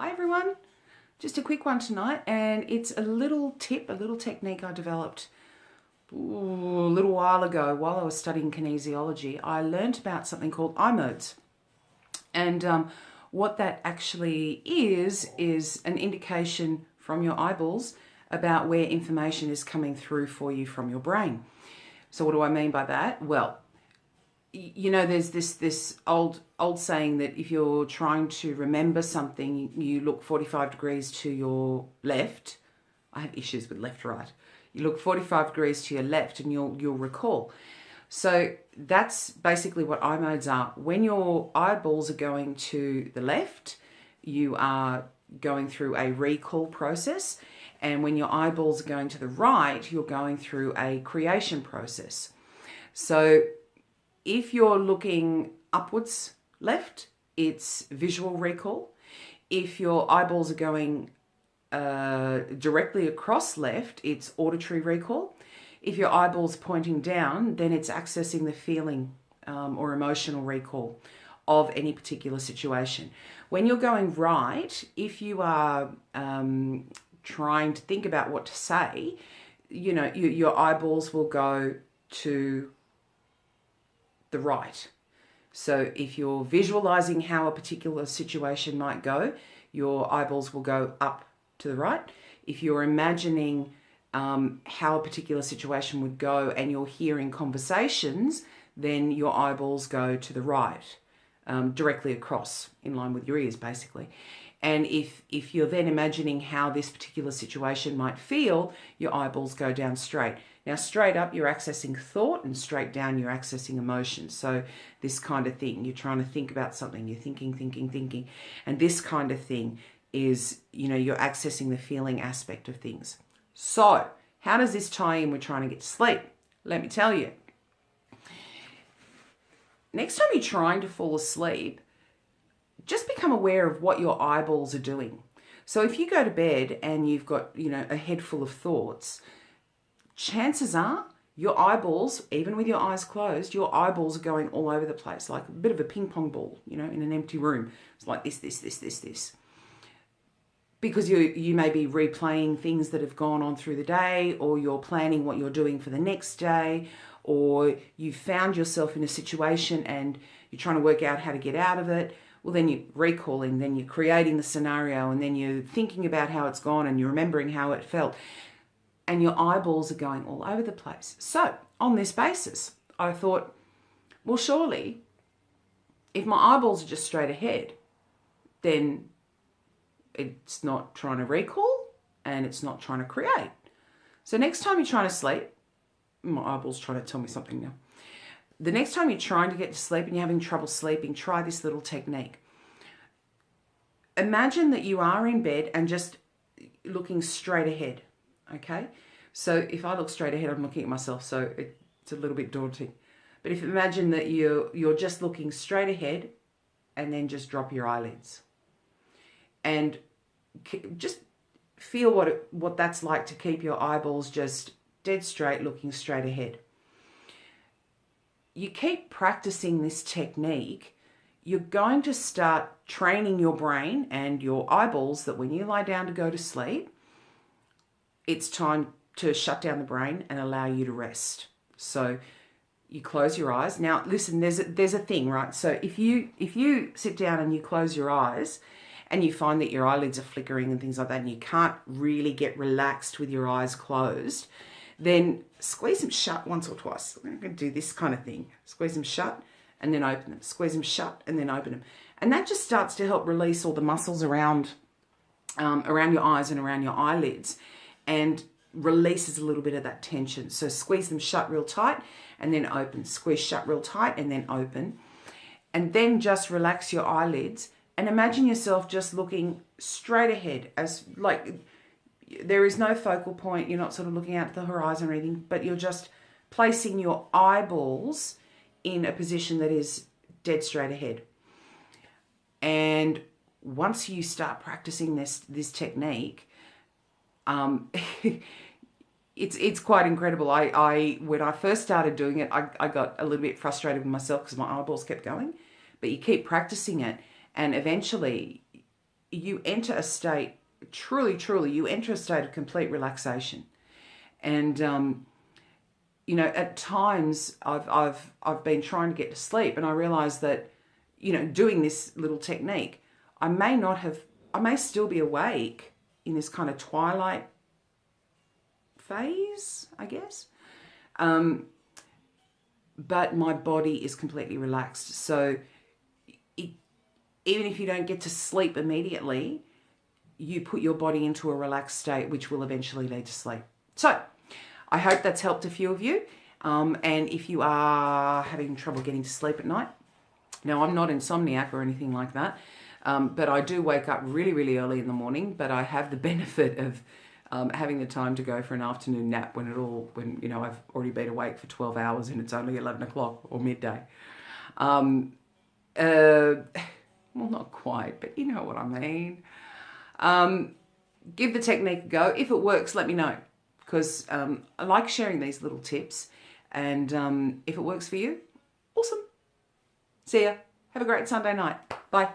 Hi everyone, just a quick one tonight, and it's a little tip, a little technique I developed a little while ago while I was studying kinesiology. I learned about something called eye modes, and what that actually is an indication from your eyeballs about where information is coming through for you from your brain. So what do I mean by that? Well, you know, there's this old saying that if you're trying to remember something, you look 45 degrees to your left. I have issues with left, right. You look 45 degrees to your left and you'll recall. So that's basically what eye modes are. When your eyeballs are going to the left, you are going through a recall process. And when your eyeballs are going to the right, you're going through a creation process. So if you're looking upwards left, it's visual recall. If your eyeballs are going directly across left, it's auditory recall. If your eyeballs pointing down, then it's accessing the feeling or emotional recall of any particular situation. When you're going right, if you are trying to think about what to say, you know, your eyeballs will go to the right. So if you're visualizing how a particular situation might go, your eyeballs will go up to the right. If you're imagining how a particular situation would go and you're hearing conversations, then your eyeballs go to the right, directly across, in line with your ears, basically. And if you're then imagining how this particular situation might feel, your eyeballs go down straight. Now, straight up, you're accessing thought, and straight down, you're accessing emotion. So this kind of thing, you're trying to think about something, you're thinking. And this kind of thing is, you know, you're accessing the feeling aspect of things. So how does this tie in with trying to get to sleep? Let me tell you. Next time you're trying to fall asleep, just become aware of what your eyeballs are doing. So if you go to bed and you've got, you know, a head full of thoughts, chances are your eyeballs, even with your eyes closed, your eyeballs are going all over the place, like a bit of a ping pong ball, you know, in an empty room. It's like this. Because you may be replaying things that have gone on through the day, or you're planning what you're doing for the next day, or you found yourself in a situation and you're trying to work out how to get out of it. Well, then you're recalling, then you're creating the scenario, and then you're thinking about how it's gone and you're remembering how it felt. And your eyeballs are going all over the place. So on this basis, I thought, well, surely if my eyeballs are just straight ahead, then it's not trying to recall and it's not trying to create. So next time you're trying to sleep, my eyeball's trying to tell me something now. The next time you're trying to get to sleep and you're having trouble sleeping, try this little technique. Imagine that you are in bed and just looking straight ahead, okay? So if I look straight ahead, I'm looking at myself, so it's a little bit daunting. But if imagine that you're just looking straight ahead and then just drop your eyelids. And just feel what that's like to keep your eyeballs just dead straight, looking straight ahead. You keep practicing this technique, you're going to start training your brain and your eyeballs that when you lie down to go to sleep, it's time to shut down the brain and allow you to rest. So you close your eyes. Now, listen, there's a thing, right? So if you sit down and you close your eyes and you find that your eyelids are flickering and things like that, and you can't really get relaxed with your eyes closed, then squeeze them shut once or twice. I'm going to do this kind of thing. Squeeze them shut and then open them. Squeeze them shut and then open them. And that just starts to help release all the muscles around your eyes and around your eyelids, and releases a little bit of that tension. So squeeze them shut real tight and then open. Squeeze shut real tight and then open. And then just relax your eyelids and imagine yourself just looking straight ahead, as like there is no focal point. You're not sort of looking out at the horizon or anything, but you're just placing your eyeballs in a position that is dead straight ahead. And once you start practicing this technique, it's quite incredible. I when I first started doing it, I got a little bit frustrated with myself because my eyeballs kept going. But you keep practicing it, and eventually you enter a state, truly, you enter a state of complete relaxation. And, you know, at times I've been trying to get to sleep, and I realize that, you know, doing this little technique, I may still be awake in this kind of twilight phase, I guess. But my body is completely relaxed. So even if you don't get to sleep immediately, you put your body into a relaxed state, which will eventually lead to sleep. So I hope that's helped a few of you. And if you are having trouble getting to sleep at night, now I'm not insomniac or anything like that, but I do wake up really early in the morning, but I have the benefit of having the time to go for an afternoon nap when you know, I've already been awake for 12 hours and it's only 11 o'clock or midday. Well, not quite, but you know what I mean. Give the technique a go. If it works, let me know, because I like sharing these little tips, and if it works for you, awesome. See ya. Have a great Sunday night. Bye.